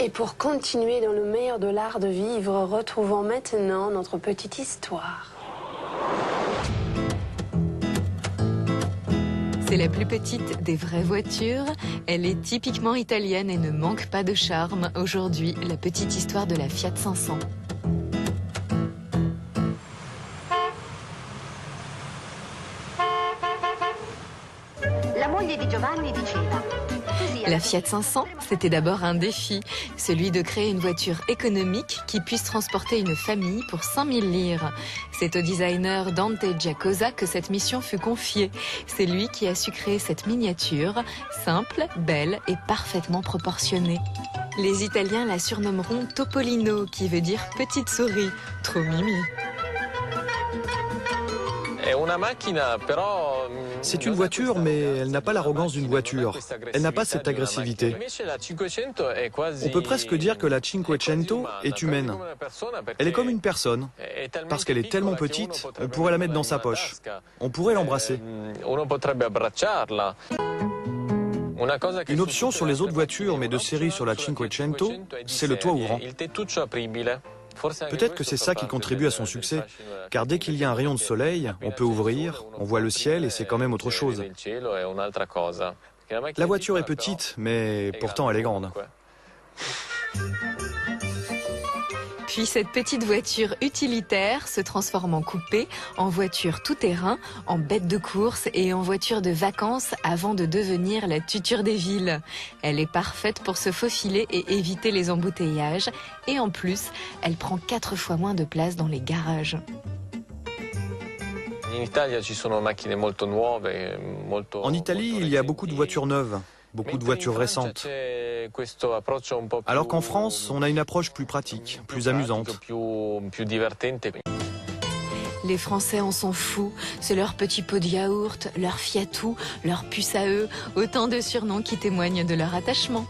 Et pour continuer dans le meilleur de l'art de vivre, retrouvons maintenant notre petite histoire. C'est la plus petite des vraies voitures. Elle est typiquement italienne et ne manque pas de charme. Aujourd'hui, la petite histoire de la Fiat 500. La Fiat 500, c'était d'abord un défi, celui de créer une voiture économique qui puisse transporter une famille pour 5000 lire. C'est au designer Dante Giacosa que cette mission fut confiée. C'est lui qui a su créer cette miniature, simple, belle et parfaitement proportionnée. Les Italiens la surnommeront Topolino, qui veut dire petite souris. Trop mimi. C'est une voiture, mais elle n'a pas l'arrogance d'une voiture. Elle n'a pas cette agressivité. On peut presque dire que la Cinquecento est humaine. Elle est comme une personne. Parce qu'elle est tellement petite, on pourrait la mettre dans sa poche. On pourrait l'embrasser. Une option sur les autres voitures, mais de série sur la Cinquecento, c'est le toit ouvrant. Peut-être que c'est ça qui contribue à son succès, car dès qu'il y a un rayon de soleil, on peut ouvrir, on voit le ciel et c'est quand même autre chose. La voiture est petite, mais pourtant elle est grande. Puis cette petite voiture utilitaire se transforme en coupé, en voiture tout-terrain, en bête de course et en voiture de vacances avant de devenir la tuture des villes. Elle est parfaite pour se faufiler et éviter les embouteillages. Et en plus, elle prend 4 fois moins de place dans les garages. En Italie, il y a beaucoup de voitures neuves, beaucoup de voitures récentes. Alors qu'en France, on a une approche plus pratique, plus amusante. Les Français en sont fous. C'est leur petit pot de yaourt, leur fiatou, leur puce à eux, autant de surnoms qui témoignent de leur attachement.